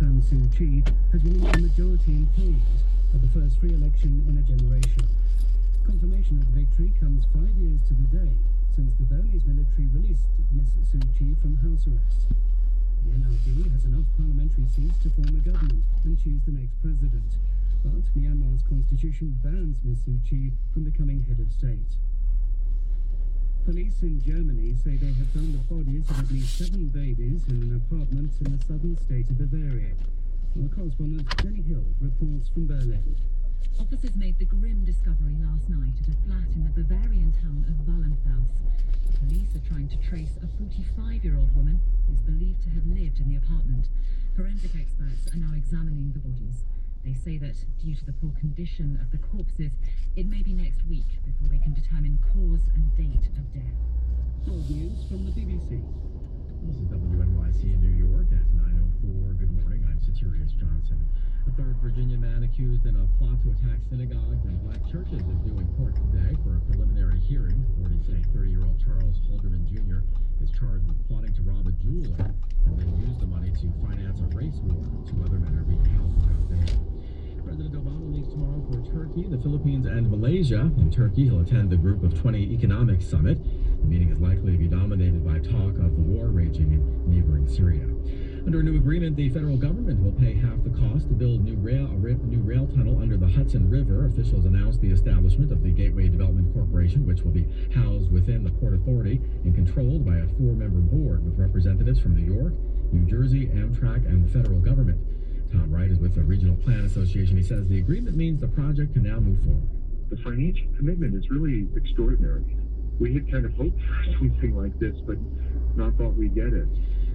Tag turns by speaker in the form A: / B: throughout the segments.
A: San Suu Kyi has won a majority in parliament at the first free election in a generation. Confirmation of victory comes 5 years to the day since the Burmese military released Miss Suu Kyi from house arrest. The NLD has enough parliamentary seats to form a government and choose the next president. But Myanmar's constitution bans Miss Suu Kyi from becoming head of state. Police in Germany say they have found the bodies of at least 7 babies in an apartment in the southern state of Bavaria. Our correspondent Jenny Hill reports from Berlin.
B: Officers made the grim discovery last night at a flat in the Bavarian town of Wallenfels. Police are trying to trace a 45-year-old woman who is believed to have lived in the apartment. Forensic experts are now examining the bodies. They say that, due to the poor condition of the corpses, it may be next week before they can determine cause and date of death.
A: World news from the BBC.
C: This is WNYC in New York at 9:04. Good morning, I'm Satirius Johnson. A third Virginia man accused in a plot to attack synagogues and black churches is due in court today for a preliminary hearing. Authorities say 30-year-old Charles Halderman Jr. is charged with plotting to rob a jeweler and then use the money to finance a race war. 2 other men are being held without bail. President Obama leaves tomorrow for Turkey, the Philippines, and Malaysia. In Turkey, he'll attend the Group of 20 Economic Summit. The meeting is likely to be dominated by talk of the war raging in neighboring Syria. Under a new agreement, the federal government will pay half the cost to build a new rail tunnel under the Hudson River. Officials announced the establishment of the Gateway Development Corporation, which will be housed within the Port Authority and controlled by a 4-member board with representatives from New York, New Jersey, Amtrak, and the federal government. Tom Wright is with the Regional Plan Association. He says the agreement means the project can now move forward.
D: The financial commitment is really extraordinary. We had kind of hoped for something like this, but not thought we'd get it.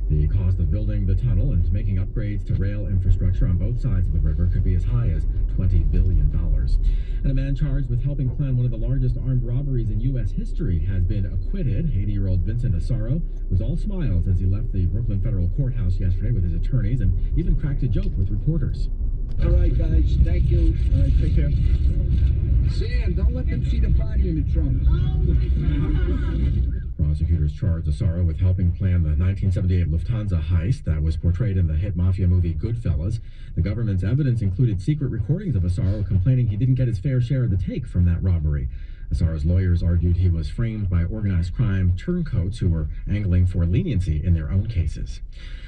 C: The cost of building the tunnel and making upgrades to rail infrastructure on both sides of the river could be as high as $20 billion. And a man charged with helping plan one of the largest armed robberies in U.S. history has been acquitted. 80-year-old Vincent Asaro was all smiles as he left the Brooklyn Federal Courthouse yesterday with his attorneys and even cracked a joke with reporters.
E: All right, guys. Thank you. All right, take care. Sam, don't let them see the body in the trunk.
C: Prosecutors charged Asaro with helping plan the 1978 Lufthansa heist that was portrayed in the hit mafia movie Goodfellas. The government's evidence included secret recordings of Asaro complaining he didn't get his fair share of the take from that robbery. Asaro's lawyers argued he was framed by organized crime turncoats who were angling for leniency in their own cases.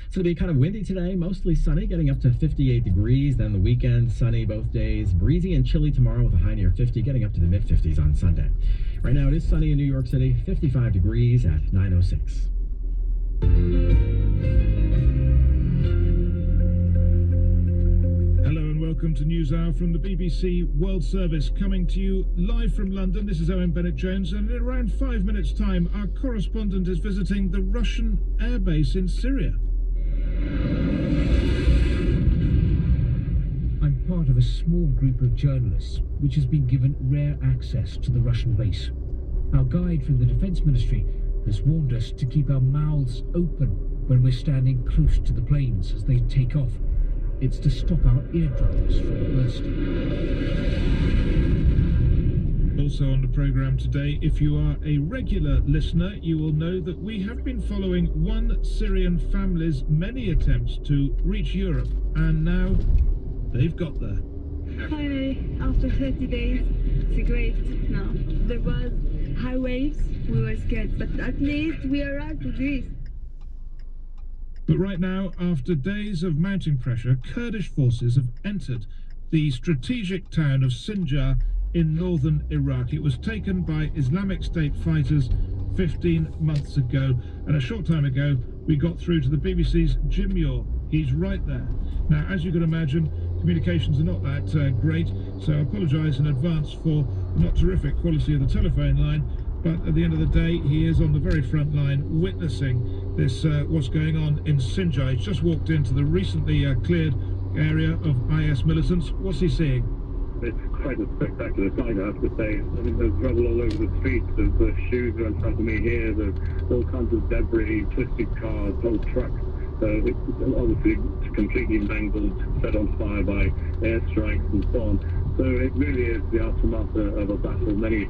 C: It's going to be kind of windy today, mostly sunny, getting up to 58 degrees. Then the weekend, sunny both days, breezy and chilly tomorrow with a high near 50, getting up to the mid-50s on Sunday. Right now it is sunny in New York City, 55 degrees at 9:06.
F: Hello and welcome to NewsHour from the BBC World Service, coming to you live from London. This is Owen Bennett-Jones, and in around 5 minutes' time, our correspondent is visiting the Russian airbase in Syria.
G: I'm part of a small group of journalists which has been given rare access to the Russian base. Our guide from the Defence Ministry has warned us to keep our mouths open when we're standing close to the planes as they take off. It's to stop our eardrums from bursting.
F: Also on the programme today, if you are a regular listener, you will know that we have been following one Syrian family's many attempts to reach Europe, and now they've got there.
H: Finally, after 30 days, it's great now. There was high waves, we were scared, but at least we arrived to Greece.
F: But right now, after days of mounting pressure, Kurdish forces have entered the strategic town of Sinjar in northern Iraq. It was taken by Islamic State fighters 15 months ago, and a short time ago we got through to the BBC's Jim Muir. He's right there. Now, as you can imagine, communications are not that great, so I apologise in advance for the not terrific quality of the telephone line, but at the end of the day, he is on the very front line witnessing this, what's going on in Sinjar. He's just walked into the recently cleared area of IS militants. What's he seeing?
D: It's quite a spectacular sight, I have to say. I mean, there's rubble all over the streets. There's shoes are in front of me here. There's all kinds of debris, twisted cars, whole trucks. It's obviously completely mangled, set on fire by airstrikes and so on. So it really is the aftermath of a battle. Many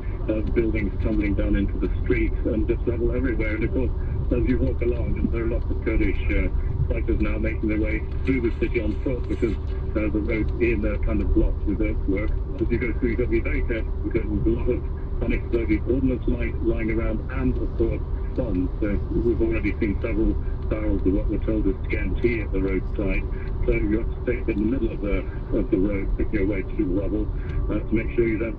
D: buildings tumbling down into the streets and just rubble everywhere. And of course, as you walk along, there are lots of Kurdish fighters now making their way through the city on foot because the road in kind of blocked with earthwork. As you go through, you've got to be very careful because there's a lot of unexploded ordnance lying around and, of course, bombs. So we've already seen several barrels of what we're told is TNT at the roadside. So you have to stay in the middle of the road, picking your way through rubble to make sure you don't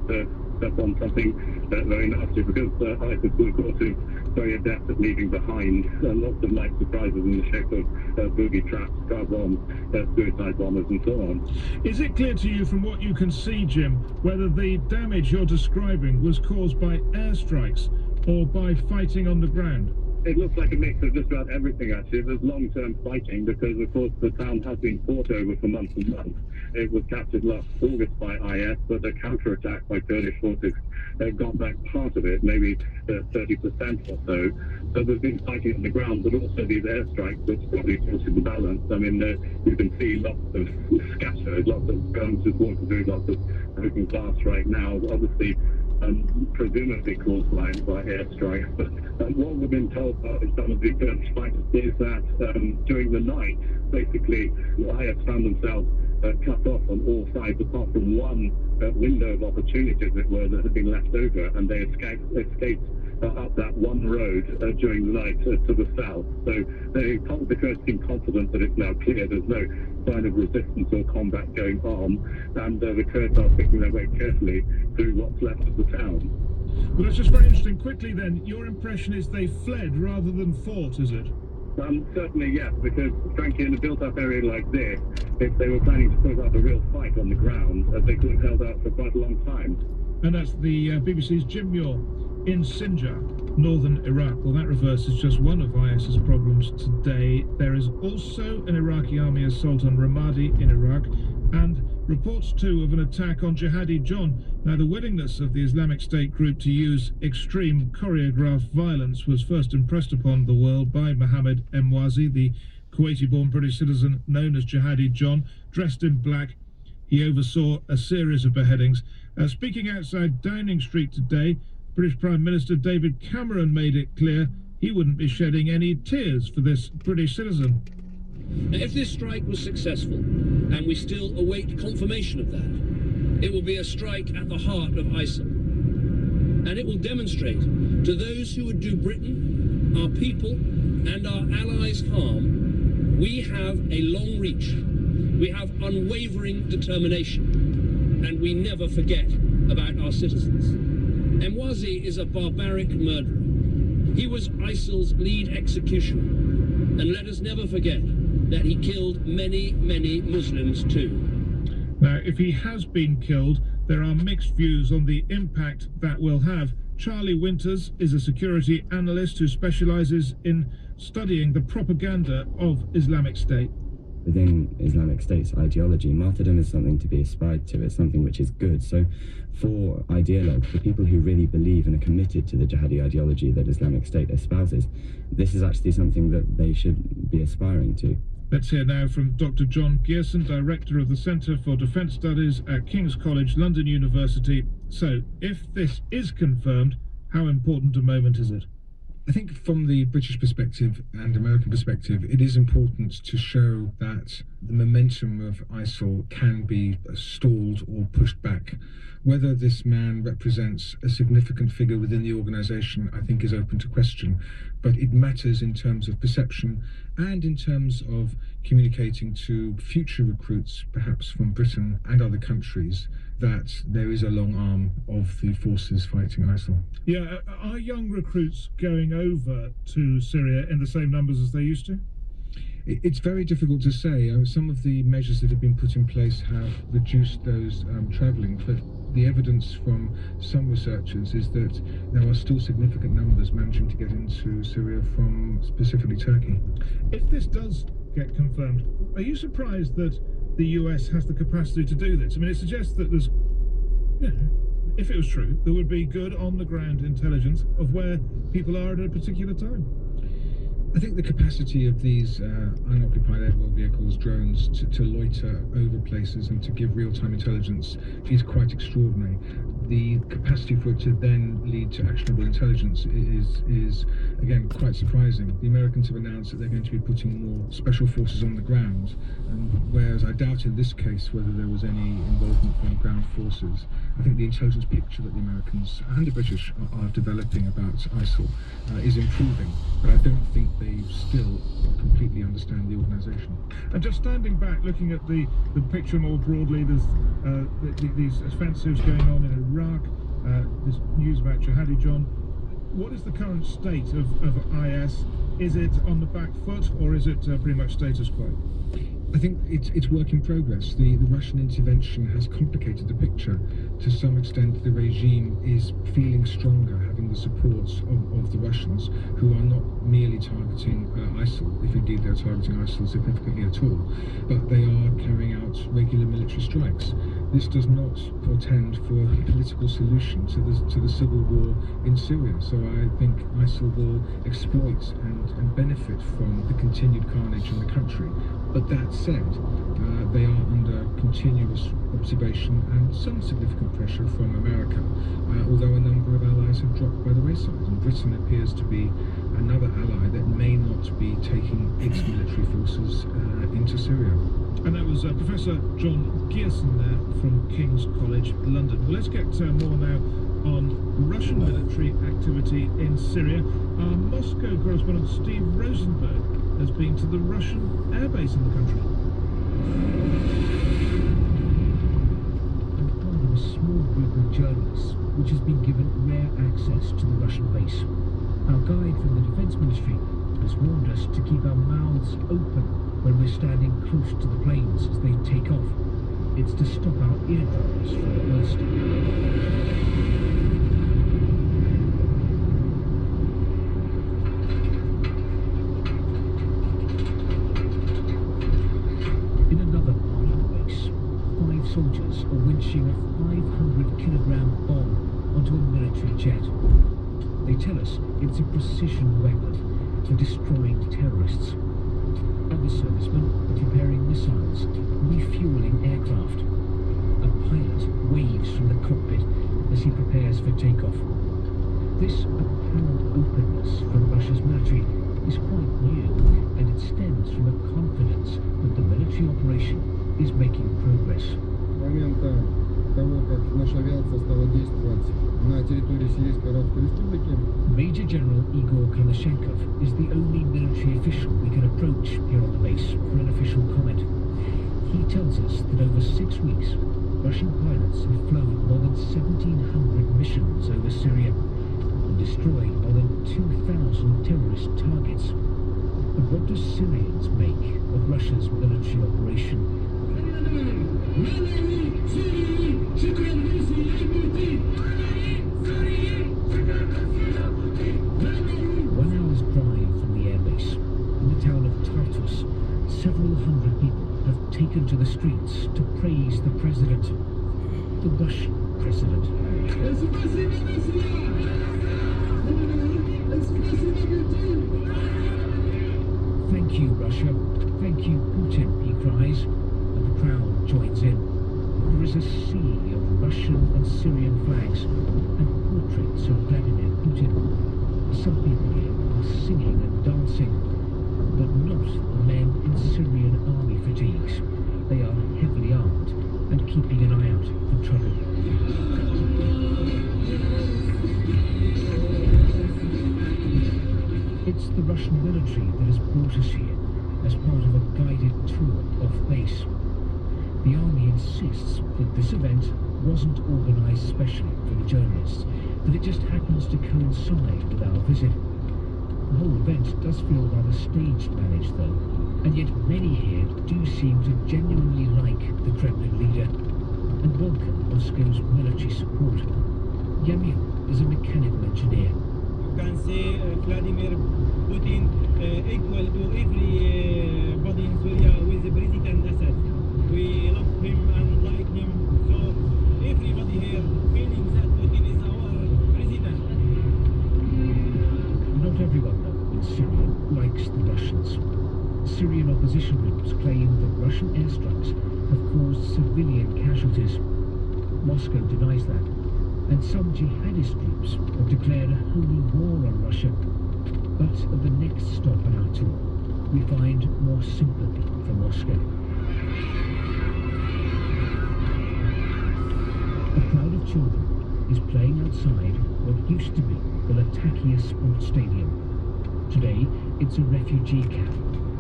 D: step on something very nasty, because ISIS will, of course, is very adept at leaving behind lots of nice surprises in the shape of booby traps, car bombs, suicide bombers, and so on.
F: Is it clear to you from what you can see, Jim, whether the damage you're describing was caused by airstrikes or by fighting on the ground?
D: It looks like a mix of just about everything, actually. There's long-term fighting because, of course, the town has been fought over for months and months. It was captured last August by IS, but a counterattack by Kurdish forces got back part of it, maybe 30% or so. So there's been fighting on the ground, but also these airstrikes, which probably tilted the balance. I mean, you can see lots of scatter, lots of guns just walking through, lots of broken glass right now. Obviously, presumably caused by airstrikes. But what we've been told by some of the Kurdish fighters is that during the night, basically, IS found themselves cut off on all sides, apart from one window of opportunity, as it were, that had been left over, and they escaped up that one road during the night to the south. So the Kurds seem confident that it's now clear. There's no sign of resistance or combat going on, and the Kurds are picking their way carefully through what's left of the town.
F: Well, that's just very interesting. Quickly then, your impression is they fled rather than fought, is it?
D: Certainly, yes, because, frankly, in a built-up area like this, if they were planning to put up a real fight on the ground, they could have held out for quite a long time.
F: And that's the BBC's Jim Muir in Sinjar, northern Iraq. Well, that reverses just one of IS's problems today. There is also an Iraqi army assault on Ramadi in Iraq, and reports too of an attack on Jihadi John. Now, the willingness of the Islamic State group to use extreme choreographed violence was first impressed upon the world by Mohammed Emwazi, the Kuwaiti-born British citizen known as Jihadi John, dressed in black. He oversaw a series of beheadings. Speaking outside Downing Street today, British Prime Minister David Cameron made it clear he wouldn't be shedding any tears for this British citizen.
I: Now, if this strike was successful, and we still await confirmation of that, it will be a strike at the heart of ISIL. And it will demonstrate to those who would do Britain, our people, and our allies harm, we have a long reach, we have unwavering determination, and we never forget about our citizens. Emwazi is a barbaric murderer. He was ISIL's lead executioner, and let us never forget that he killed many, many Muslims too.
F: Now, if he has been killed, there are mixed views on the impact that will have. Charlie Winters is a security analyst who specialises in studying the propaganda of Islamic State.
J: Within Islamic State's ideology, martyrdom is something to be aspired to. It's something which is good. So for ideologues, for people who really believe and are committed to the jihadi ideology that Islamic State espouses, this is actually something that they should be aspiring to.
F: Let's hear now from Dr. John Gearson, Director of the Centre for Defence Studies at King's College, London University. So, if this is confirmed, how important a moment is it?
K: I think from the British perspective and American perspective, it is important to show that the momentum of ISIL can be stalled or pushed back. Whether this man represents a significant figure within the organisation, I think is open to question, but it matters in terms of perception and in terms of communicating to future recruits, perhaps from Britain and other countries, that there is a long arm of the forces fighting ISIL.
F: Yeah, are young recruits going over to Syria in the same numbers as they used to?
K: It's very difficult to say. Some of the measures that have been put in place have reduced those travelling, but the evidence from some researchers is that there are still significant numbers managing to get into Syria from specifically Turkey.
F: If this does get confirmed, are you surprised that the US has the capacity to do this? I mean, it suggests that there's, if it was true, there would be good on-the-ground intelligence of where people are at a particular time.
K: I think the capacity of these unoccupied aerial vehicles, drones, to loiter over places and to give real-time intelligence is quite extraordinary. the capacity for it to then lead to actionable intelligence is again quite surprising. The Americans have announced that they're going to be putting more special forces on the ground, and whereas I doubt in this case whether there was any involvement from ground forces, I think the intelligence picture that the Americans and the British are developing about ISIL is improving, but I don't think they still completely understand the organisation.
F: And just standing back, looking at the picture more broadly, there's these offensives going on in Iraq, this news about Jihadi John. What is the current state of IS? Is it on the back foot, or is it pretty much status quo?
K: I think it's work in progress. The Russian intervention has complicated the picture. To some extent, the regime is feeling stronger, having the support of the Russians, who are not merely targeting ISIL, if indeed they're targeting ISIL significantly at all, but they are carrying out regular military strikes. This does not portend for a political solution to the civil war in Syria. So I think ISIL will exploit and benefit from the continued carnage in the country. But that said, they are under continuous observation and some significant pressure from America, although a number of allies have dropped by the wayside, and Britain appears to be another ally that may not be taking its military forces into Syria.
F: And that was Professor John Gearson there from King's College London. Well, let's get more now on Russian military activity in Syria. Our Moscow correspondent Steve Rosenberg has been to the Russian airbase in the country.
G: I'm part of a small group of journalists which has been given rare access to the Russian base. Our guide from the Defence Ministry has warned us to keep our mouths open when we're standing close to the planes as they take off. It's to stop our eardrums from bursting. Soldiers are winching a 500-kilogram bomb onto a military jet. They tell us it's a precision weapon for destroying terrorists. Other servicemen are preparing missiles, refueling aircraft. A pilot waves from the cockpit as he prepares for takeoff. This apparent openness from Russia's military is quite new, and it stems from a confidence that the military operation is making progress.
L: С момента того, как наша авиация стала действовать на территории Сирийской Арабской Республики.
G: Major General Igor Konashenkov is the only military official we can approach here on the base for an official comment. He tells us that over 6 weeks, Russian pilots have flown more than 1,700 missions over Syria and destroyed more than 2,000 terrorist targets. But what do Syrians make of Russia's military operation?
M: 1
G: hour's drive from the airbase, in the town of Tartus, several hundred people have taken to the streets to praise the president, the Russian president. Thank you, Russia. Thank you, Putin, he cries. And the crowd joins in. There is a sea of Russian and Syrian flags and portraits of Vladimir Putin. Some people here are singing and dancing, but not the men in Syrian army fatigues. They are heavily armed and keeping an eye out for trouble. It's the Russian military that has brought us here as part of a guided tour off base. The army insists that this event wasn't organised specially for the journalists, that it just happens to coincide with our visit. The whole event does feel rather stage-managed though, and yet many here do seem to genuinely like the Kremlin leader and welcome Moscow's military support. Yamil is a mechanical engineer.
N: You can see Vladimir Putin equal to everybody in Syria with President Assad. We love him and like him, so everybody here feeling that Putin is our president.
G: Not everyone, though, in Syria likes the Russians. Syrian opposition groups claim that Russian airstrikes have caused civilian casualties. Moscow denies that. and some jihadist groups have declared a holy war on Russia. But at the next stop on our tour, we find more sympathy for Moscow. A crowd of children is playing outside what used to be the Latakia Sports Stadium. Today, it's a refugee camp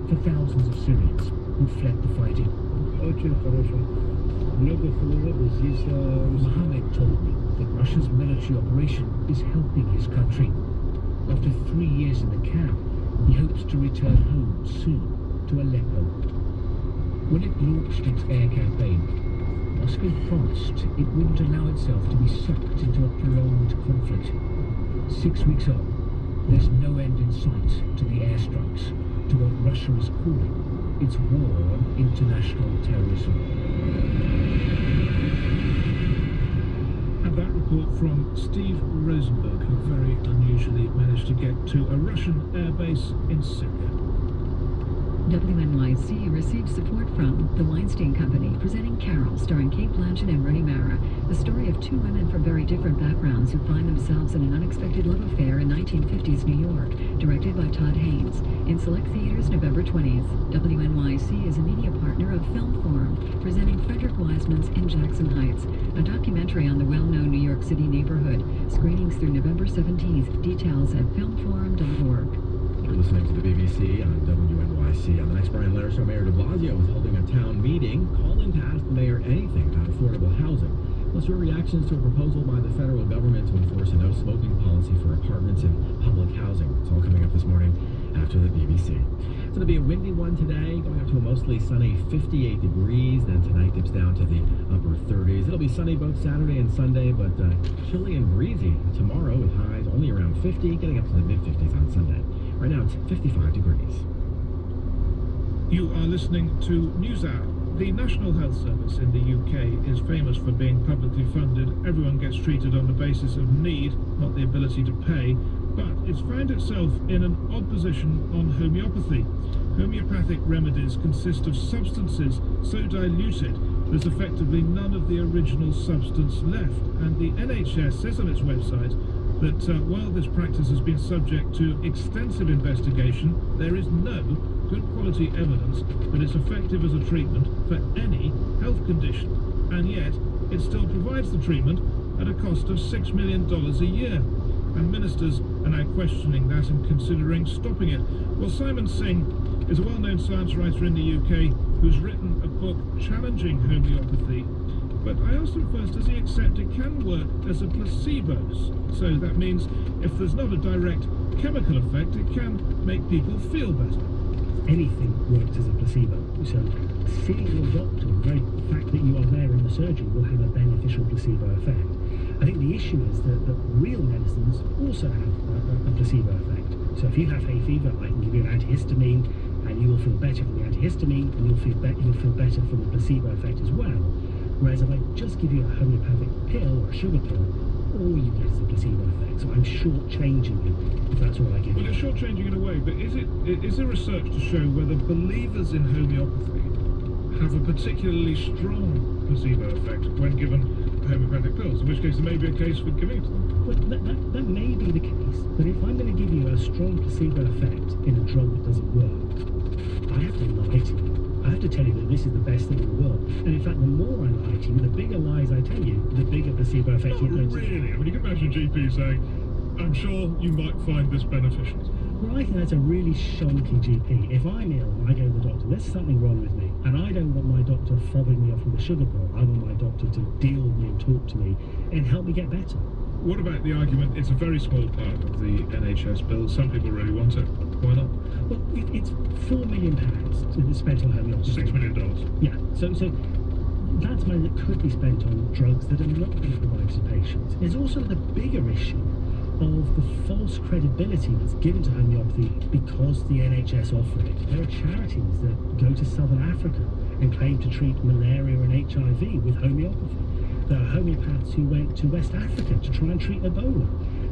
G: for thousands of Syrians who fled the fighting. Mohammed told me that Russia's military operation is helping his country. After 3 years in the camp, he hopes to return home soon to Aleppo. When it launched its air campaign, Moscow promised it wouldn't allow itself to be sucked into a prolonged conflict. 6 weeks on, there's no end in sight to the airstrikes, to what Russia is calling its war on international terrorism.
F: And that report from Steve Rosenberg, who very unusually managed to get to a Russian airbase in Syria.
B: WNYC received support from The Weinstein Company, presenting Carol, starring Cate Blanchett and Rooney Mara, the story of two women from very different backgrounds who find themselves in an unexpected love affair in 1950s New York, directed by Todd Haynes. In select theaters November 20th. WNYC is a media partner of Film Forum, presenting Frederick Wiseman's In Jackson Heights, a documentary on the well-known New York City neighborhood. Screenings through November 17th. Details at filmforum.org.
C: You're listening to the BBC on WNYC. On the next Brian Lehrer Show, Mayor de Blasio was holding a town meeting, calling to ask the mayor anything about affordable housing. Plus, your reactions to a proposal by the federal government to enforce a no-smoking policy for apartments and public housing. It's all coming up this morning after the BBC. It's going to be a windy one today, going up to a mostly sunny 58 degrees. Then tonight dips down to the upper 30s. It'll be sunny both Saturday and Sunday, but chilly and breezy tomorrow with highs only around 50, getting up to the mid-50s on Sunday. Right now it's 55 degrees.
F: You are listening to NewsHour. The National Health Service in the UK is famous for being publicly funded. Everyone gets treated on the basis of need, not the ability to pay. But it's found itself in an odd position on homeopathy. Homeopathic remedies consist of substances so diluted there's effectively none of the original substance left. And the NHS says on its website that while this practice has been subject to extensive investigation, there is no good quality evidence that it's effective as a treatment for any health condition. And yet, it still provides the treatment at a cost of $6 million a year. And ministers are now questioning that and considering stopping it. Well, Simon Singh is a well-known science writer in the UK who's written a book challenging homeopathy. But I asked him first, does he accept it can work as a placebo? So that means if there's not a direct chemical effect, it can make people feel better.
A: Anything works as a placebo. So seeing your doctor, the very fact that you are there in the surgery will have a beneficial placebo effect. I think the issue is that real medicines also have a placebo effect. So if you have hay fever, I can give you an antihistamine and you will feel better from the antihistamine and you'll feel better from the placebo effect as well. Whereas if I just give you a homeopathic pill or a sugar pill, all you get is a placebo effect. So I'm short-changing you if that's all I give you.
F: Well, you're short-changing in a way, but is there research to show whether believers in homeopathy have a particularly strong placebo effect when given homeopathic pills? In which case there may be a case for giving it to them.
A: Well, that may be the case, but if I'm going to give you a strong placebo effect in a drug that doesn't work, I have to lie to you. I have to tell you that this is the best thing in the world. And in fact, the more I lie to you, the bigger lies I tell you, the bigger placebo effect you're going to get.
F: Really? I mean, you can imagine a GP saying, I'm sure you might find this beneficial.
A: Well, I think that's a really shonky GP. If I'm ill and I go to the doctor, there's something wrong with me, and I don't want my doctor fobbing me off with a sugar pill. I want my doctor to deal with me and talk to me and help me get better.
F: What about the argument it's a very small part of the NHS bill? Some people really want it. Why not?
A: Well, it's £4 million to spent on homeopathy.
F: $6 million.
A: Yeah, so that's money that could be spent on drugs that are not going to provide to patients. There's also the bigger issue of the false credibility that's given to homeopathy because the NHS offer it. There are charities that go to Southern Africa and claim to treat malaria and HIV with homeopathy. There are homeopaths who went to West Africa to try and treat Ebola.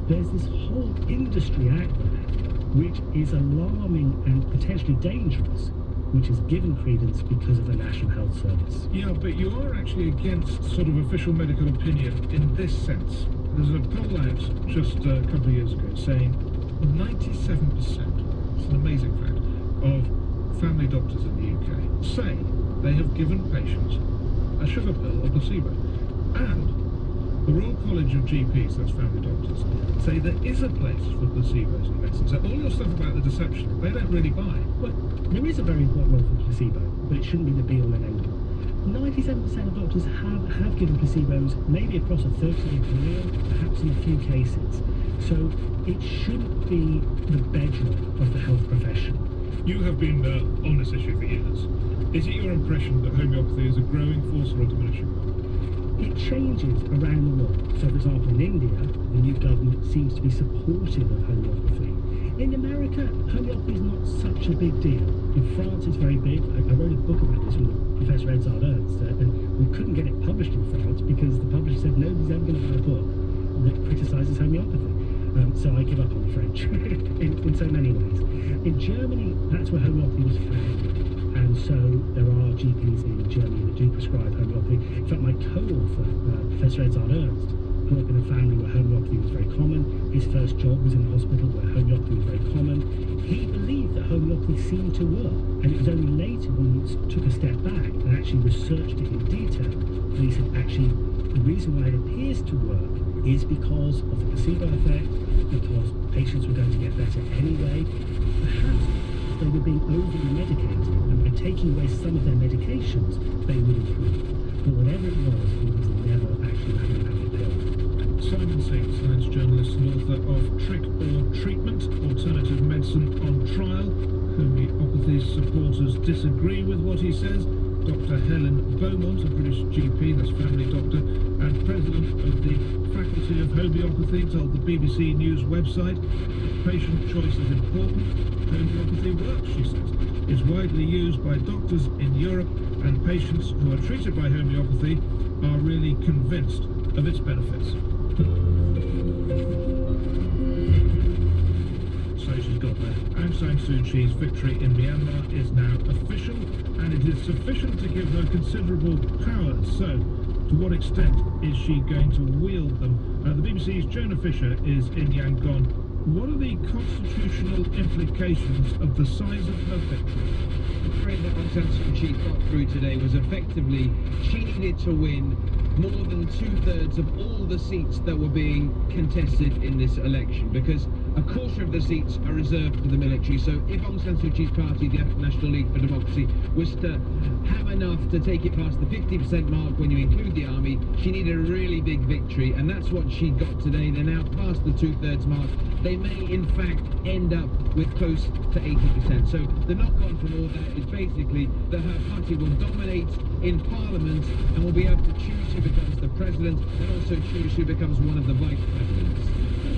A: There's this whole industry out there which is alarming and potentially dangerous, which is given credence because of the National Health Service.
F: Yeah, but you are actually against sort of official medical opinion in this sense. There's a poll out just a couple of years ago saying 97%, it's an amazing fact, of family doctors in the UK say they have given patients a sugar pill or placebo. And the Royal College of GPs, that's family doctors, say there is a place for placebos in medicine. So all your stuff about the deception, they don't really buy.
A: Well, there is a very important role for placebo, but it shouldn't be the be-all and end-all. 97% of doctors have given placebos, maybe across a 30-year career, perhaps in a few cases. So it shouldn't be the bedrock of the health profession.
F: You have been on this issue for years. Is it your impression that homeopathy is a growing force or a diminishing one?
A: It changes around the world. So, for example, in India, the new government seems to be supportive of homeopathy. In America, homeopathy is not such a big deal. In France, it's very big. I wrote a book about this with Professor Edzard Ernst, and we couldn't get it published in France because the publisher said nobody's ever going to buy a book that criticises homeopathy. So I give up on the French in so many ways. In Germany, that's where homeopathy was founded. And so there are GPs in Germany that do prescribe homeopathy. In fact, my co-author, Professor Edzard Ernst, grew up in a family where homeopathy was very common. His first job was in a hospital where homeopathy was very common. He believed that homeopathy seemed to work. And it was only later when he took a step back and actually researched it in detail that he said, actually, the reason why it appears to work is because of the placebo effect, because patients were going to get better anyway. Perhaps they were being overly medicated, and by taking away some of their medications, they would improve. But whatever it was never actually a homeopathic pill.
F: Simon Singh, science journalist and author of Trick or Treatment, Alternative Medicine on Trial. Homeopathy supporters disagree with what he says. Dr. Helen Beaumont, a British GP, that's family doctor, and president of the Faculty of Homeopathy, told the BBC News website, patient choice is important. Homeopathy works, she says. It's widely used by doctors in Europe, and patients who are treated by homeopathy are really convinced of its benefits. So she's got that. Aung San Suu Kyi's victory in Myanmar is now official, and it is sufficient to give her considerable powers. So, to what extent is she going to wield them? The BBC's Jonah Fisher is in Yangon. What are the constitutional implications of the size of her victory?
O: The victory that Aung San Suu Kyi got through today was effectively, she needed to win more than 2/3 of all the seats that were being contested in this election, because a quarter of the seats are reserved for the military. So if Aung San Suu Kyi's party, the National League for Democracy, was to have enough to take it past the 50% mark when you include the army, she needed a really big victory, and that's what she got today. They're now past the 2/3 mark. They may in fact end up with close to 80%. So the knock-on from all that is basically that her party will dominate in Parliament and will be able to choose who becomes the president and also choose who becomes one of the vice presidents.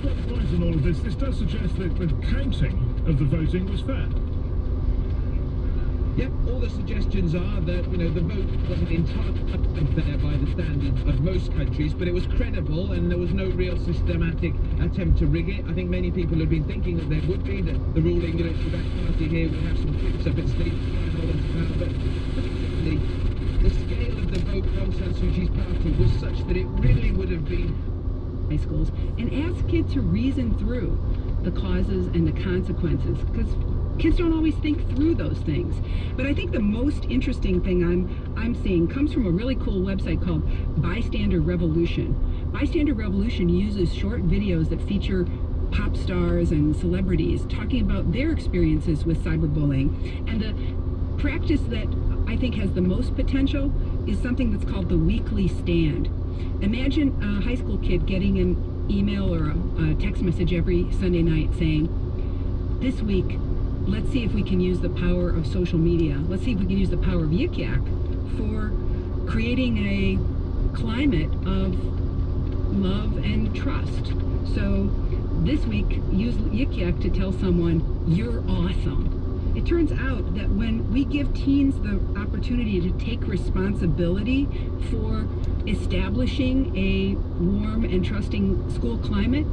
F: What point in all of this? This does suggest that the counting of the voting was fair.
O: Yep, all the suggestions are that, you know, the vote wasn't entirely fair by the standards of most countries, but it was credible and there was no real systematic attempt to rig it. I think many people had been thinking that there would be, that the ruling military-backed party here would have some tricks up its sleeve to try and hold on to power, but the scale of the vote for Aung San Suu Kyi's party was such that it really would have been
P: high schools and ask kids to reason through the causes and the consequences, because kids don't always think through those things. But I think the most interesting thing I'm seeing comes from a really cool website called Bystander Revolution. Bystander Revolution uses short videos that feature pop stars and celebrities talking about their experiences with cyberbullying. And the practice that I think has the most potential is something that's called the weekly stand. Imagine a high school kid getting an email or a text message every Sunday night saying, this week, let's see if we can use the power of social media. Let's see if we can use the power of Yik Yak for creating a climate of love and trust. So this week, use Yik Yak to tell someone, you're awesome. It turns out that when we give teens the opportunity to take responsibility for establishing a warm and trusting school climate,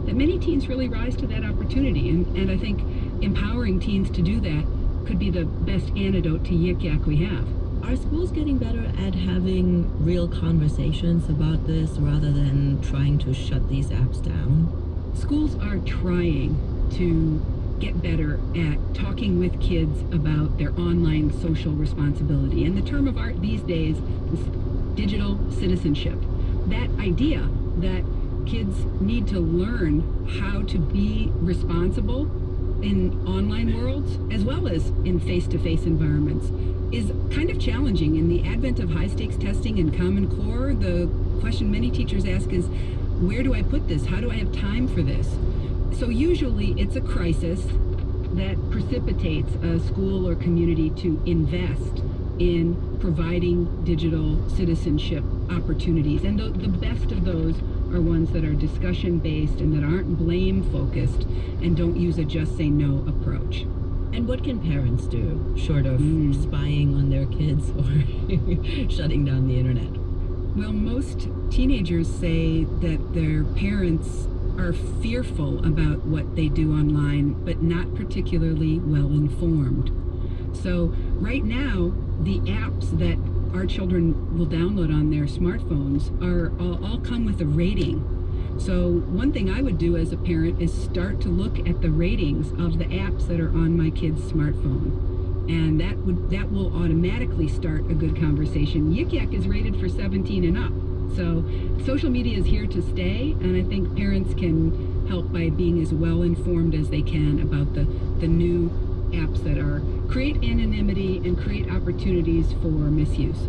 P: that many teens really rise to that opportunity. And I think empowering teens to do that could be the best antidote to Yik Yak we have.
Q: Are schools getting better at having real conversations about this rather than trying to shut these apps down?
P: Schools are trying to get better at talking with kids about their online social responsibility. And the term of art these days is digital citizenship. That idea that kids need to learn how to be responsible in online worlds as well as in face-to-face environments is kind of challenging. In the advent of high-stakes testing and Common Core, the question many teachers ask is, where do I put this? How do I have time for this? So usually it's a crisis that precipitates a school or community to invest in providing digital citizenship opportunities. And the best of those are ones that are discussion-based and that aren't blame-focused and don't use a just say no approach.
Q: And what can parents do, short of spying on their kids or shutting down the internet?
P: Well, most teenagers say that their parents are fearful about what they do online, but not particularly well informed. So right now, the apps that our children will download on their smartphones are all come with a rating. So one thing I would do as a parent is start to look at the ratings of the apps that are on my kid's smartphone. And that will automatically start a good conversation. Yik Yak is rated for 17 and up. So social media is here to stay, and I think parents can help by being as well informed as they can about the new apps that create anonymity and create opportunities for misuse.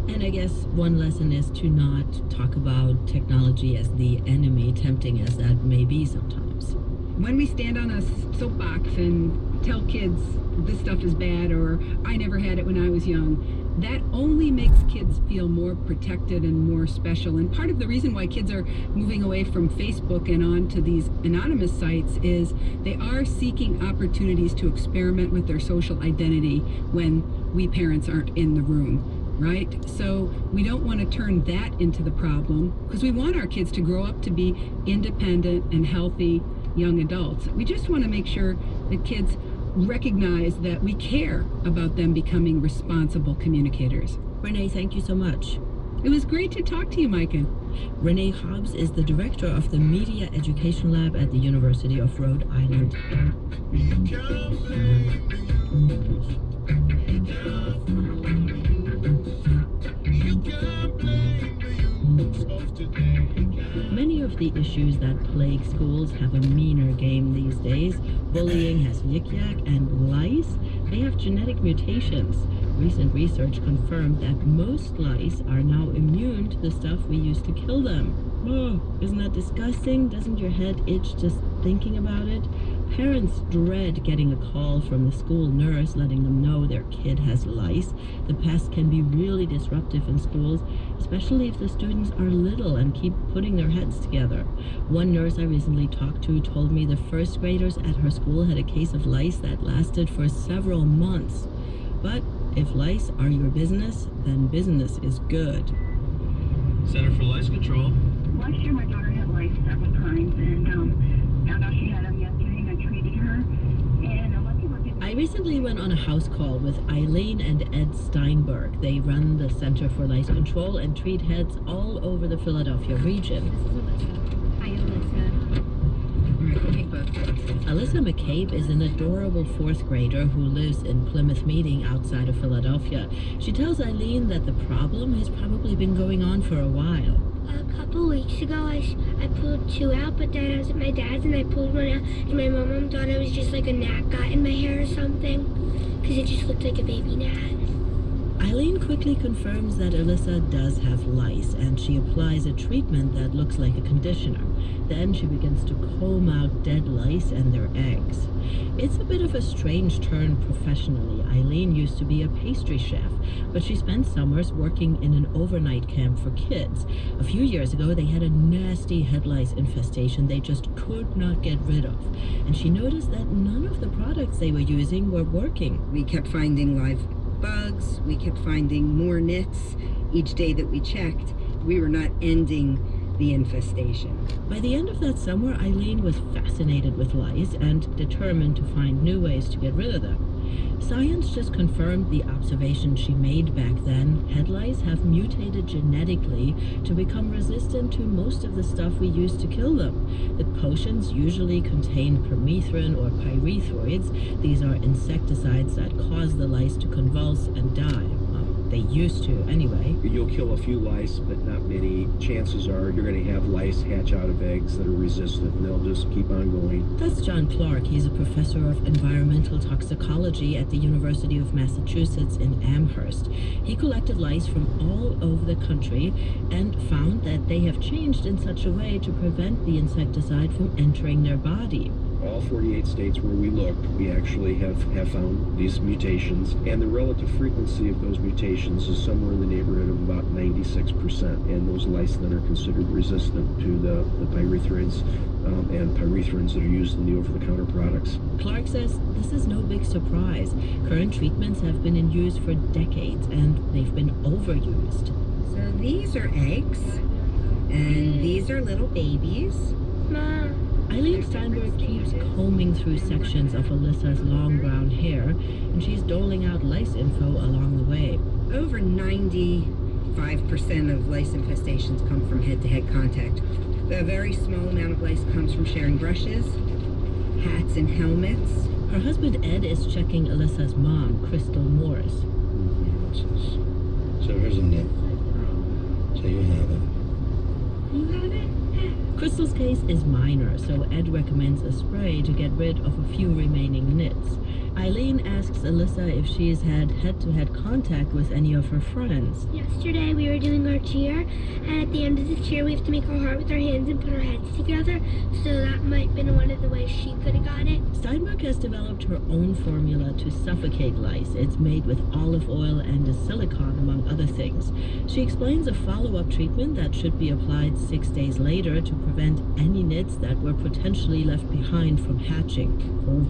Q: And I guess one lesson is to not talk about technology as the enemy, tempting as that may be sometimes.
P: When we stand on a soapbox and tell kids this stuff is bad or I never had it when I was young, that only makes kids feel more protected and more special. And part of the reason why kids are moving away from Facebook and on to these anonymous sites is they are seeking opportunities to experiment with their social identity when we parents aren't in the room, right? So we don't want to turn that into the problem because we want our kids to grow up to be independent and healthy young adults. We just want to make sure that kids recognize that we care about them becoming responsible communicators.
Q: Renee, thank you so much.
P: It was great to talk to you, Micah.
Q: Renee Hobbs is the director of the Media Education Lab at the University of Rhode Island. Many of the issues that plague schools have a meaner game these days. Bullying has Yik Yak, and lice, they have genetic mutations. Recent research confirmed that most lice are now immune to the stuff we used to kill them. Oh, isn't that disgusting? Doesn't your head itch just thinking about it? Parents dread getting a call from the school nurse letting them know their kid has lice. The pest can be really disruptive in schools, especially if the students are little and keep putting their heads together. One nurse I recently talked to told me the first graders at her school had a case of lice that lasted for several months. But if lice are your business, then business is good.
R: Center for Lice Control.
S: Last year my daughter had lice several times and found out she had them yesterday and I treated her. And a lot of people didn't.
Q: I recently went on a house call with Eileen and Ed Steinberg. They run the Center for Lice Control and treat heads all over the Philadelphia region.
S: Hi, Alyssa.
Q: Alyssa McCabe is an adorable fourth grader who lives in Plymouth Meeting outside of Philadelphia. She tells Eileen that the problem has probably been going on for a while.
T: A couple weeks ago, I pulled two out, but then I was at my dad's and I pulled one out, and my mom thought it was just like a gnat got in my hair or something, because it just looked like a baby gnat.
Q: Eileen quickly confirms that Alyssa does have lice, and she applies a treatment that looks like a conditioner. Then she begins to comb out dead lice and their eggs. It's a bit of a strange turn professionally. Eileen used to be a pastry chef, but she spent summers working in an overnight camp for kids. A few years ago, they had a nasty head lice infestation they just could not get rid of. And she noticed that none of the products they were using were working.
U: We kept finding live bugs, we kept finding more nits each day that we checked. We were not ending the infestation.
Q: By the end of that summer, Eileen was fascinated with lice and determined to find new ways to get rid of them. Science just confirmed the observation she made back then. Head lice have mutated genetically to become resistant to most of the stuff we use to kill them. The potions usually contain permethrin or pyrethroids. These are insecticides that cause the lice to convulse and die. They used to, anyway.
E: You'll kill a few lice, but not many. Chances are you're going to have lice hatch out of eggs that are resistant, and they'll just keep on going.
Q: That's John Clark. He's a professor of environmental toxicology at the University of Massachusetts in Amherst. He collected lice from all over the country and found that they have changed in such a way to prevent the insecticide from entering their body.
E: All 48 states where we looked, we actually have found these mutations, and the relative frequency of those mutations is somewhere in the neighborhood of about 96%, and those lice then are considered resistant to the pyrethroids and pyrethrins that are used in the over-the-counter products.
Q: Clark says this is no big surprise. Current treatments have been in use for decades, and they've been overused.
U: So these are eggs, and these are little babies.
T: Mom.
Q: Eileen Steinberg keeps combing through sections of Alyssa's long brown hair, and she's doling out lice info along the way.
U: Over 95% of lice infestations come from head-to-head contact. A very small amount of lice comes from sharing brushes, hats, and helmets.
Q: Her husband Ed is checking Alyssa's mom, Crystal Morris.
V: So here's a nip. So you have it.
T: You have it?
Q: Crystal's case is minor, so Ed recommends a spray to get rid of a few remaining nits. Eileen asks Alyssa if she's had head-to-head contact with any of her friends.
T: Yesterday we were doing our cheer, and at the end of the cheer we have to make a heart with our hands and put our heads together, so that might have been one of the ways she could have got it.
Q: Steinberg has developed her own formula to suffocate lice. It's made with olive oil and a silicone, among other things. She explains a follow-up treatment that should be applied 6 days later to prevent any nits that were potentially left behind from hatching.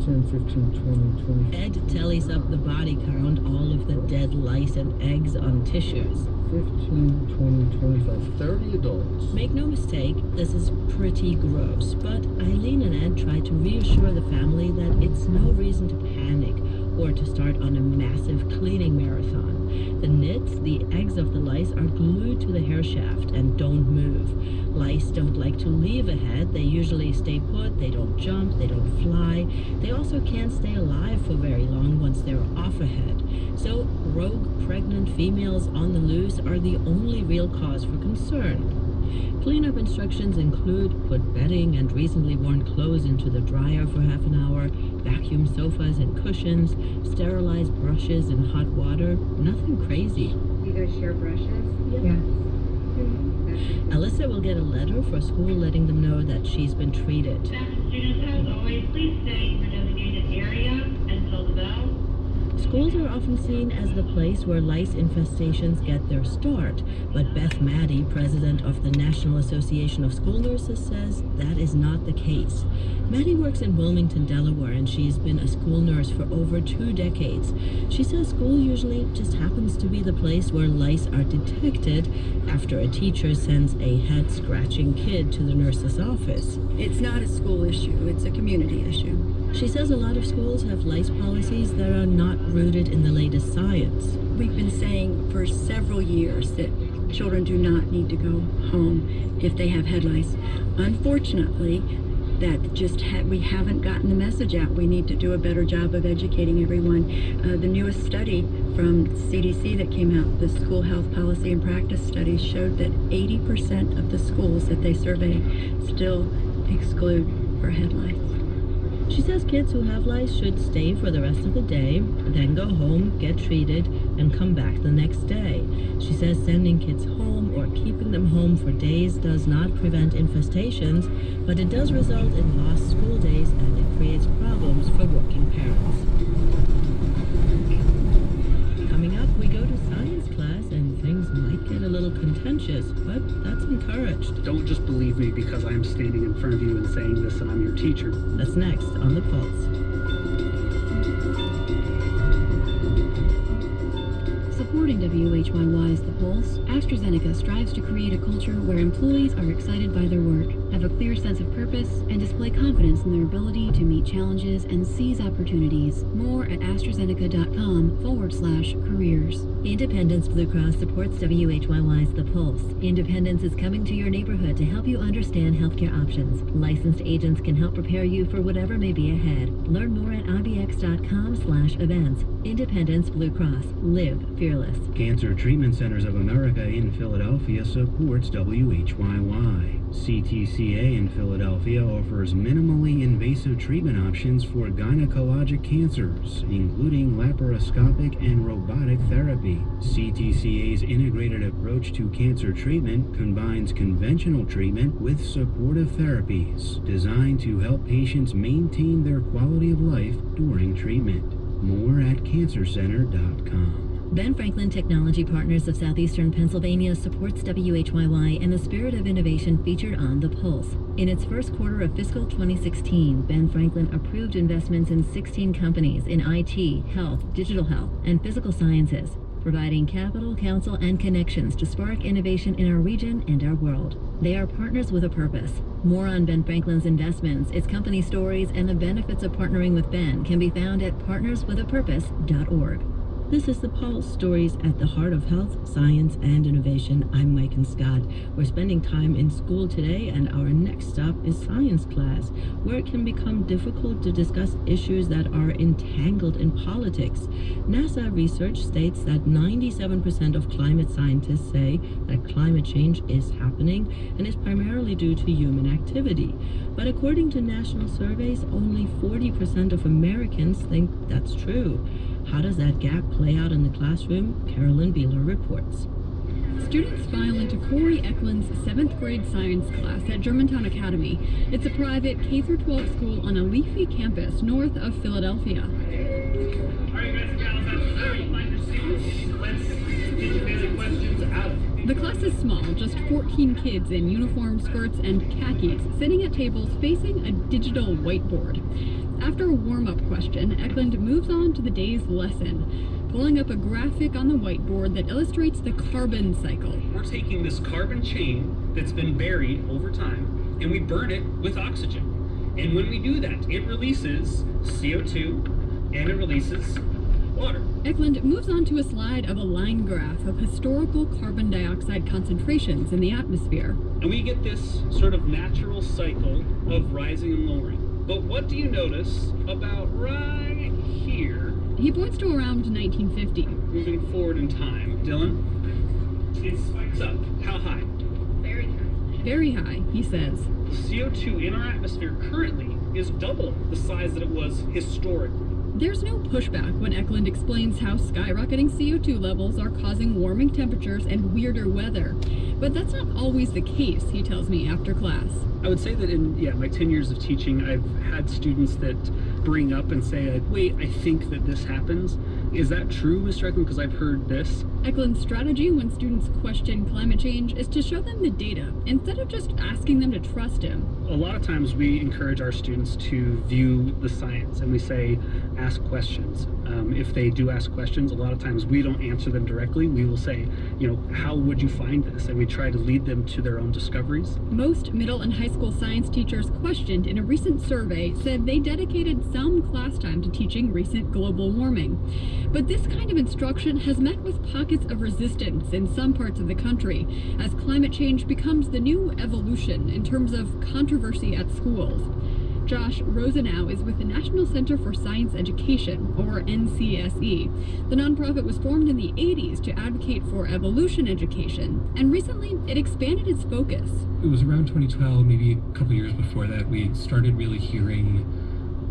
L: 10, 15, 20, 20.
Q: Ed tallies up the body count, all of the dead lice and eggs on tissues.
L: 15, 20, 25, 30 adults.
Q: Make no mistake, this is pretty gross, but Eileen and Ed try to reassure the family that it's no reason to panic or to start on a massive cleaning marathon. The nits, the eggs of the lice, are glued to the hair shaft and don't move. Lice don't like to leave a head. They usually stay put, they don't jump, they don't fly. They also can't stay alive for very long once they're off a head. So rogue pregnant females on the loose are the only real cause for concern. Cleanup instructions include put bedding and recently worn clothes into the dryer for half an hour, vacuum sofas and cushions, sterilize brushes in hot water. Nothing crazy.
U: You guys share brushes?
T: Yeah.
Q: Alyssa will get a letter for school letting them know that she's been treated.
S: Students, as always, please stay in your designated area until the bell.
Q: Schools are often seen as the place where lice infestations get their start, but Beth Maddie, president of the National Association of School Nurses, says that is not the case. Maddie works in Wilmington, Delaware, and she's been a school nurse for over 2 decades. She says school usually just happens to be the place where lice are detected after a teacher sends a head-scratching kid to the nurse's office.
U: It's not a school issue, it's a community issue.
Q: She says a lot of schools have lice policies that are not rooted in the latest science.
U: We've been saying for several years that children do not need to go home if they have head lice. Unfortunately, that just we haven't gotten the message out. We need to do a better job of educating everyone. The newest study from CDC that came out, the School Health Policy and Practice Study, showed that 80% of the schools that they surveyed still exclude for head lice.
Q: She says kids who have lice should stay for the rest of the day, then go home, get treated, and come back the next day. She says sending kids home or keeping them home for days does not prevent infestations, but it does result in lost school days and it creates problems for working parents. Coming up, we go to science class and things might get a little contentious, but that's encouraged.
W: Don't just believe me because I am standing in front of you and saying this and I'm your teacher.
Q: That's next on The Pulse.
X: Supporting WHYY's The Pulse, AstraZeneca strives to create a culture where employees are excited by their work.
D: have a clear sense of purpose, and display confidence in their ability to meet challenges and seize opportunities. More at AstraZeneca.com/careers.
Q: Independence Blue Cross supports WHYY's The Pulse. Independence is coming to your neighborhood to help you understand healthcare options. Licensed agents can help prepare you for whatever may be ahead. Learn more at IBX.com/events. Independence Blue Cross. Live fearless.
H: Cancer Treatment Centers of America in Philadelphia supports WHYY. CTCA in Philadelphia offers minimally invasive treatment options for gynecologic cancers, including laparoscopic and robotic therapy. CTCA's integrated approach to cancer treatment combines conventional treatment with supportive therapies designed to help patients maintain their quality of life during treatment. More at cancercenter.com.
Q: Ben Franklin Technology Partners of Southeastern Pennsylvania supports WHYY in the spirit of innovation featured on The Pulse. In its first quarter of fiscal 2016, Ben Franklin approved investments in 16 companies in IT, health, digital health, and physical sciences, providing capital, counsel, and connections to spark innovation in our region and our world. They are partners with a purpose. More on Ben Franklin's investments, its company stories, and the benefits of partnering with Ben can be found at partnerswithapurpose.org. This is The Pulse, stories at the heart of health, science, and innovation. I'm Mike Scott. We're spending time in school today, and our next stop is science class, where it can become difficult to discuss issues that are entangled in politics. NASA research states that 97% of climate scientists say that climate change is happening and is primarily due to human activity. But according to national surveys, only 40% of Americans think that's true. How does that gap play out in the classroom? Carolyn Beeler reports.
I: Students file into Corey Eklund's 7th grade science class at Germantown Academy. It's a private K-12 school on a leafy campus north of Philadelphia. The class is small, just 14 kids in uniform, skirts, and khakis, sitting at tables facing a digital whiteboard. After a warm-up question, Eklund moves on to the day's lesson, pulling up a graphic on the whiteboard that illustrates the carbon cycle.
X: We're taking this carbon chain that's been buried over time, and we burn it with oxygen. And when we do that, it releases CO2, and it releases water.
I: Eklund moves on to a slide of a line graph of historical carbon dioxide concentrations in the atmosphere.
X: And we get this sort of natural cycle of rising and lowering. But what do you notice about right here?
I: He points to around 1950.
X: Moving forward in time. Dylan? It spikes up. How high?
I: Very high. Very high, he says.
X: The CO2 in our atmosphere currently is double the size that it was historically.
I: There's no pushback when Eklund explains how skyrocketing CO2 levels are causing warming temperatures and weirder weather. But that's not always the case, he tells me after class.
X: I would say that in my 10 years of teaching, I've had students that bring up and say, wait, I think that this happens. Is that true, Mr. Eklund? Because I've heard this.
I: Eklund's strategy when students question climate change is to show them the data, instead of just asking them to trust him.
X: A lot of times we encourage our students to view the science, and we say, ask questions. If they do ask questions, a lot of times we don't answer them directly. We will say, how would you find this? And we try to lead them to their own discoveries.
I: Most middle and high school science teachers questioned in a recent survey said they dedicated some class time to teaching recent global warming. But this kind of instruction has met with pockets of resistance in some parts of the country, as climate change becomes the new evolution in terms of controversy at schools. Josh Rosenau is with the National Center for Science Education, or NCSE. The nonprofit was formed in the 80s to advocate for evolution education, and recently it expanded its focus.
Y: It was around 2012, maybe a couple years before that, we started really hearing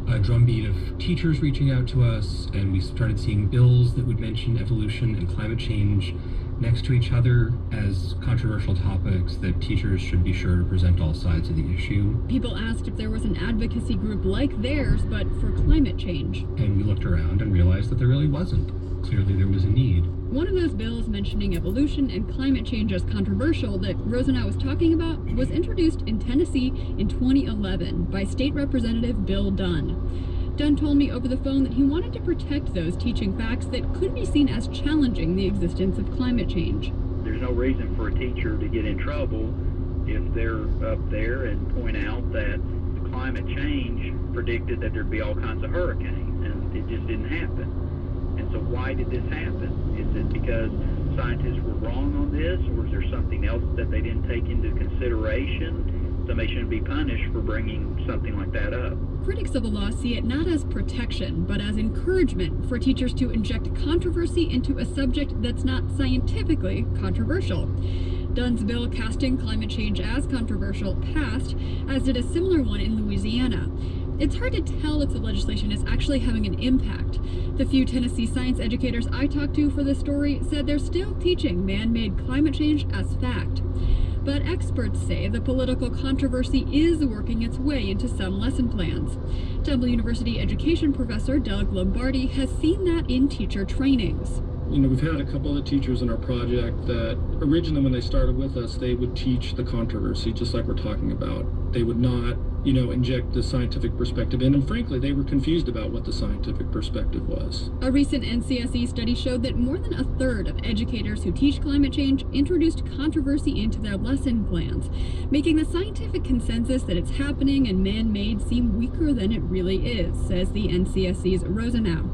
Y: a drumbeat of teachers reaching out to us, and we started seeing bills that would mention evolution and climate change next to each other as controversial topics that teachers should be sure to present all sides of the issue.
I: People asked if there was an advocacy group like theirs, but for climate change.
Y: And we looked around and realized that there really wasn't. Clearly there was a need.
I: One of those bills mentioning evolution and climate change as controversial that Rosenau was talking about was introduced in Tennessee in 2011 by State Representative Bill Dunn. Dunn told me over the phone that he wanted to protect those teaching facts that could be seen as challenging the existence of climate change.
Z: There's no reason for a teacher to get in trouble
G: if they're up there and point out that the climate change predicted that there'd be all kinds of hurricanes, and it just didn't happen. And so why did this happen? Is it because scientists were wrong on this, or is there something else that they didn't take into consideration? Somebody shouldn't be punished for bringing something like that up.
I: Critics of the law see it not as protection, but as encouragement for teachers to inject controversy into a subject that's not scientifically controversial. Dunn's bill casting climate change as controversial passed, as did a similar one in Louisiana. It's hard to tell if the legislation is actually having an impact. The few Tennessee science educators I talked to for this story said they're still teaching man-made climate change as fact. But experts say the political controversy is working its way into some lesson plans. Temple University education professor Doug Lombardi has seen that in teacher trainings.
J: You know, we've had a couple of teachers in our project that originally when they started with us, they would teach the controversy, just like we're talking about. They would not, you know, inject the scientific perspective in, and frankly, they were confused about what the scientific perspective was.
I: A recent NCSE study showed that more than a third of educators who teach climate change introduced controversy into their lesson plans, making the scientific consensus that it's happening and man-made seem weaker than it really is, says the NCSE's Rosenau.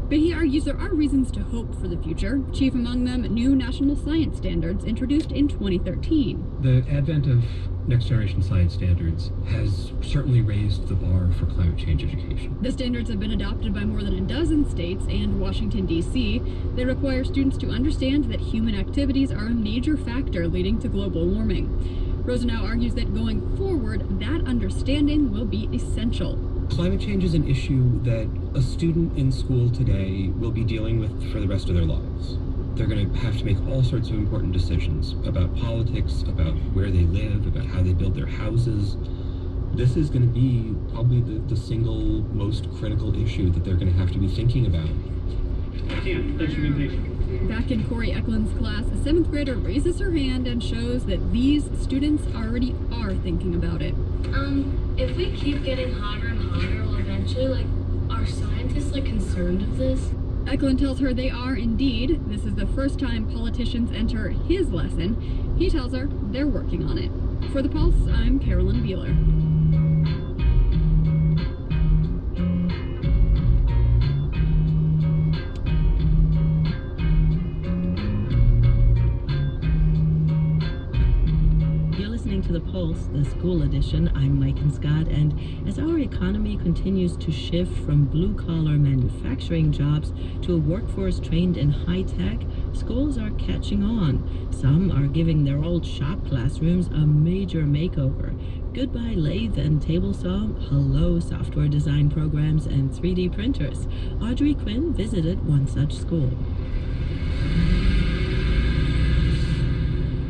I: But he argues there are reasons to hope for the future, chief among them new national science standards introduced in 2013.
Y: The advent of next generation science standards has certainly raised the bar for climate change education.
I: The standards have been adopted by more than a dozen states and Washington, D.C. They require students to understand that human activities are a major factor leading to global warming. Rosenau argues that going forward, that understanding will be essential.
Y: Climate change is an issue that a student in school today will be dealing with for the rest of their lives. They're going to have to make all sorts of important decisions about politics, about where they live, about how they build their houses. This is going to be probably the single most critical issue that they're going to have to be thinking about.
X: Thanks for being patient.
I: Back in Corey Eklund's class, a 7th grader raises her hand and shows that these students already are thinking about it.
K: If we keep getting hotter and hotter, well, eventually, are scientists, concerned of this?
I: Eklund tells her they are indeed. This is the first time politicians enter his lesson. He tells her they're working on it. For The Pulse, I'm Carolyn Beeler.
Q: To The Pulse, the school edition. I'm Mike Scott, and as our economy continues to shift from blue-collar manufacturing jobs to a workforce trained in high-tech, schools are catching on. Some are giving their old shop classrooms a major makeover. Goodbye lathe and table saw, hello software design programs and 3D printers. Audrey Quinn visited one such school.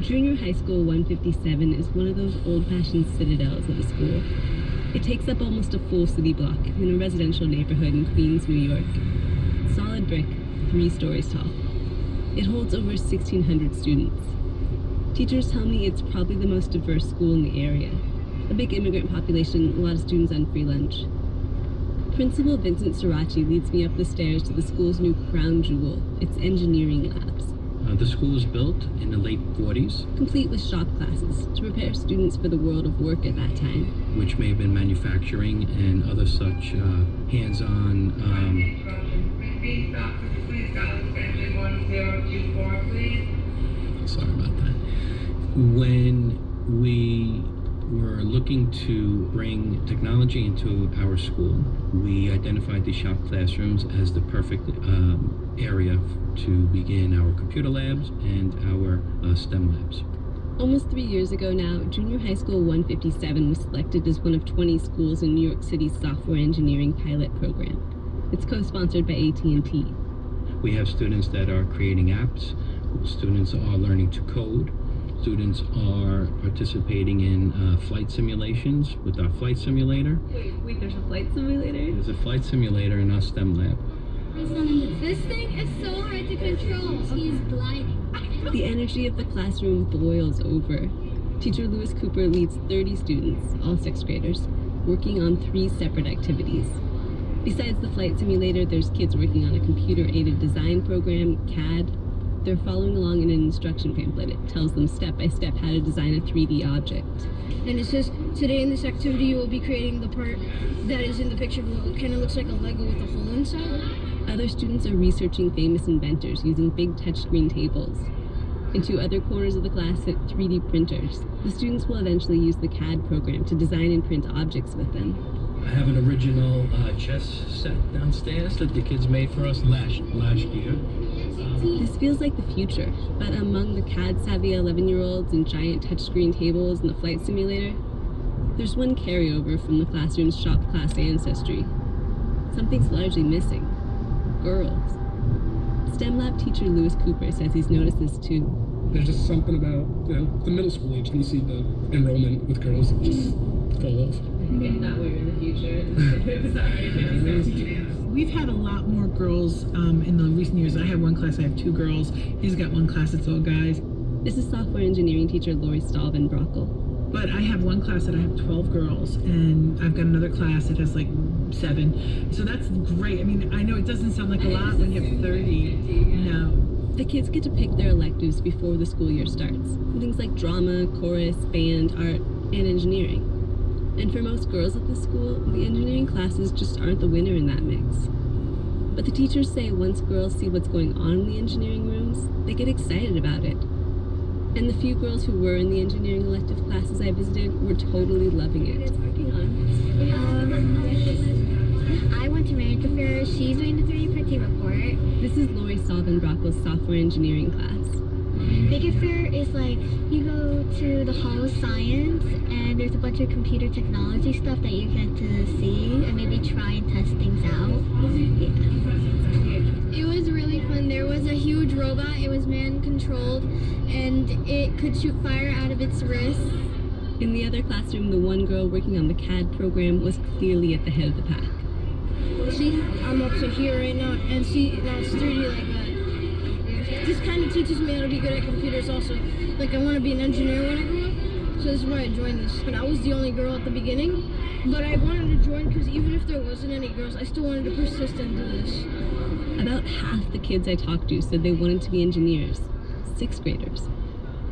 M: Junior High School 157 is one of those old-fashioned citadels of a school. It takes up almost a full city block in a residential neighborhood in Queens, New York. Solid brick, 3 stories tall. It holds over 1,600 students. Teachers tell me it's probably the most diverse school in the area. A big immigrant population, a lot of students on free lunch. Principal Vincent Sirachi leads me up the stairs to the school's new crown jewel, its engineering labs.
Y: The school was built in the late 40s.
M: Complete with shop classes to prepare students for the world of work at that time.
Y: Which may have been manufacturing and other such hands-on... Sorry about that. When we were looking to bring technology into our school, we identified the shop classrooms as the perfect area to begin our computer labs and our STEM labs.
M: Almost 3 years ago now, Junior High School 157 was selected as one of 20 schools in New York City's software engineering pilot program. It's co-sponsored by AT&T.
Y: We have students that are creating apps, students are learning to code, students are participating in flight simulations with our flight simulator.
M: Wait, there's a flight simulator?
Y: There's a flight simulator in our STEM lab.
K: This thing is so hard to control. He's gliding.
M: The energy of the classroom boils over. Teacher Lewis Cooper leads 30 students, all 6th graders, working on 3 separate activities. Besides the flight simulator, there's kids working on a computer-aided design program, CAD, They're following along in an instruction pamphlet. It tells them step by step how to design a 3D object.
A: And it says, today in this activity you will be creating the part that is in the picture below. It kind of looks like a Lego with a hole inside.
M: Other students are researching famous inventors using big touchscreen tables. In 2 other corners of the class sit 3D printers. The students will eventually use the CAD program to design and print objects with them.
R: I have an original chess set downstairs that the kids made for us last year.
M: This feels like the future, but among the CAD-savvy 11-year-olds and giant touchscreen tables and the flight simulator, there's one carryover from the classroom's shop class ancestry. Something's largely missing. Girls. STEM lab teacher Lewis Cooper says he's noticed this too.
J: There's just something about the middle school age, and you see the enrollment with girls just fall off.
M: If that were in the future.
B: We've had a lot more girls in the recent years. I have one class, I have 2 girls. He's got one class that's all guys.
M: This is software engineering teacher Lori Stahlven-Brockel.
B: But I have one class that I have 12 girls, and I've got another class that has like 7. So that's great. I mean, I know it doesn't sound like a lot when you have 30. No.
M: The kids get to pick their electives before the school year starts. Things like drama, chorus, band, art, and engineering. And for most girls at this school, the engineering classes just aren't the winner in that mix. But the teachers say once girls see what's going on in the engineering rooms, they get excited about it. And the few girls who were in the engineering elective classes I visited were totally loving it.
T: I went to America Fair. She's doing the 3D printing report.
M: This is Lori Stahlven-Brockel's software engineering class.
T: Maker Fair is like, you go to the Hall of Science and there's a bunch of computer technology stuff that you get to see and maybe try and test things out.
A: It was really fun. There was a huge robot. It was man-controlled and it could shoot fire out of its wrist.
M: In the other classroom, the one girl working on the CAD program was clearly at the head of the pack.
A: See, I'm up to here right now, and see, now it's 3D like that. This kind of teaches me how to be good at computers also. Like, I want to be an engineer when I grow up, so this is why I joined this. And I was the only girl at the beginning, but I wanted to join because even if there wasn't any girls, I still wanted to persist and do this.
M: About half the kids I talked to said they wanted to be engineers. 6th graders.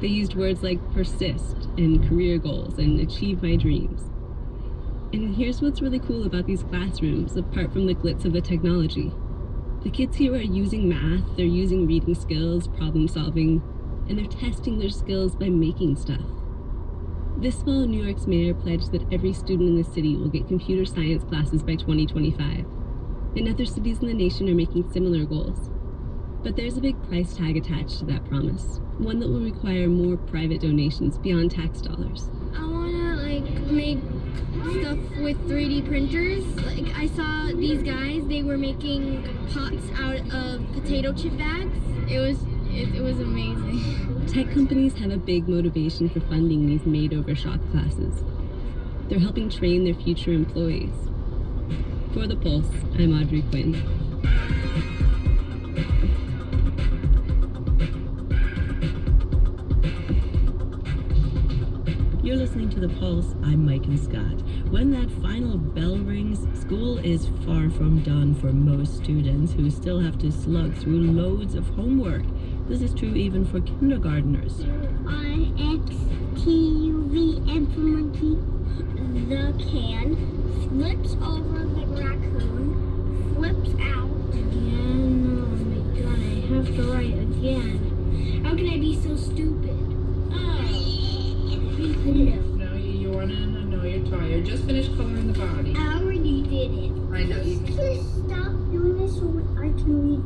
M: They used words like persist and career goals and achieve my dreams. And here's what's really cool about these classrooms, apart from the glitz of the technology. The kids here are using math, they're using reading skills, problem solving, and they're testing their skills by making stuff. This fall, New York's mayor pledged that every student in the city will get computer science classes by 2025. And other cities in the nation are making similar goals. But there's a big price tag attached to that promise, one that will require more private donations beyond tax dollars.
A: I want to, make stuff with 3D printers. Like, I saw these guys, they were making pots out of potato chip bags. It was amazing.
M: Tech companies have a big motivation for funding these made-over shop classes. They're helping train their future employees. For The Pulse, I'm Audrey Quinn.
Q: You're listening to The Pulse. I'm Mike and Scott. When that final bell rings, school is far from done for most students who still have to slug through loads of homework. This is true even for kindergartners.
T: R-X-T-U-V, and for monkey, the can flips over the raccoon, flips out again. Oh my god, I have to write again. How can I be so stupid?
C: No, you want to know you're tired. Just finish coloring the body.
T: I already did it.
C: I know you did.
T: Please stop doing this so I can read,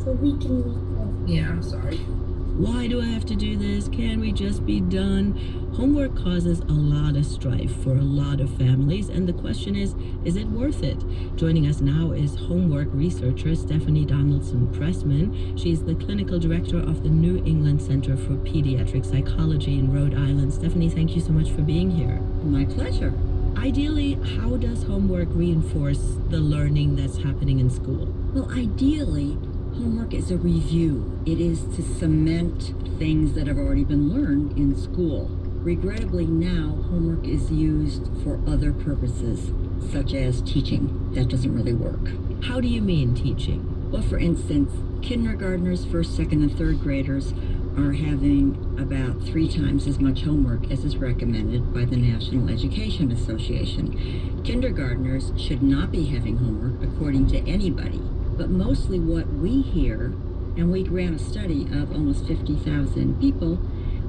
T: so we can read.
C: Yeah, I'm sorry.
Q: Why do I have to do this? Can we just be done? Homework causes a lot of strife for a lot of families, and the question is it worth it? Joining us now is homework researcher Stephanie Donaldson-Pressman. She's the clinical director of the New England Center for Pediatric Psychology in Rhode Island. Stephanie, thank you so much for being here.
U: My pleasure.
Q: Ideally, how does homework reinforce the learning that's happening in school?
U: Well, ideally, homework is a review. It is to cement things that have already been learned in school. Regrettably now, homework is used for other purposes, such as teaching. That doesn't really work.
Q: How do you mean teaching?
U: Well, for instance, kindergartners, first, second, and third graders are having about 3 times as much homework as is recommended by the National Education Association. Kindergartners should not be having homework according to anybody, but mostly what we hear, and we ran a study of almost 50,000 people,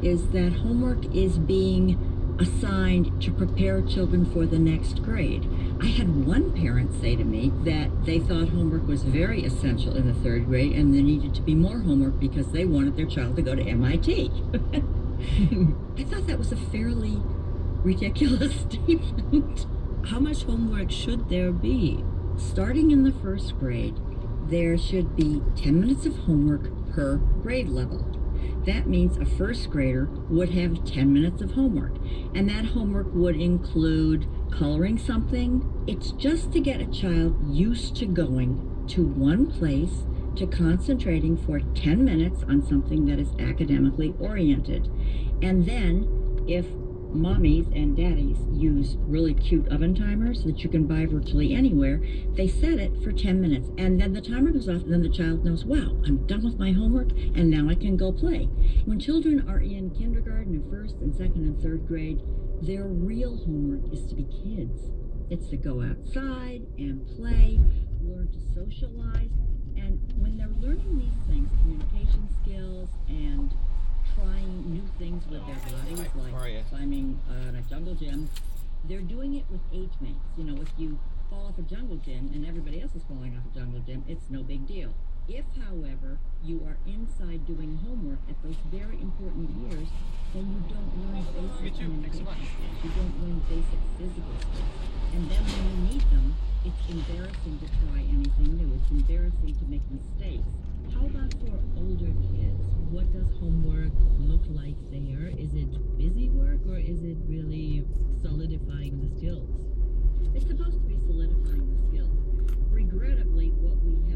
U: is that homework is being assigned to prepare children for the next grade. I had one parent say to me that they thought homework was very essential in the 3rd grade and there needed to be more homework because they wanted their child to go to MIT. I thought that was a fairly ridiculous statement.
Q: How much homework should there be?
U: Starting in the 1st grade, there should be 10 minutes of homework per grade level. That means a 1st grader would have 10 minutes of homework, and that homework would include coloring something. It's just to get a child used to going to one place, to concentrating for 10 minutes on something that is academically oriented. And then, if mommies and daddies use really cute oven timers that you can buy virtually anywhere, they set it for 10 minutes, and then the timer goes off, and then the child knows, wow, I'm done with my homework, and now I can go play. When children are in kindergarten and 1st and 2nd and 3rd grade, their real homework is to be kids. It's to go outside and play, learn to socialize, and when they're learning these things, communication skills and trying new things with their bodies, like climbing on a jungle gym, they're doing it with age mates. You know, if you fall off a jungle gym and everybody else is falling off a jungle gym, it's no big deal. If, however, you are inside doing homework at those very important years, then you don't learn basic communication skills. You don't learn basic physical skills. And then when you need them, it's embarrassing to try anything new. It's embarrassing to make mistakes.
Q: How about for older kids? What does homework look like there? Is it busy work or is it really solidifying the skills?
U: It's supposed to be solidifying the skills. Regrettably, what we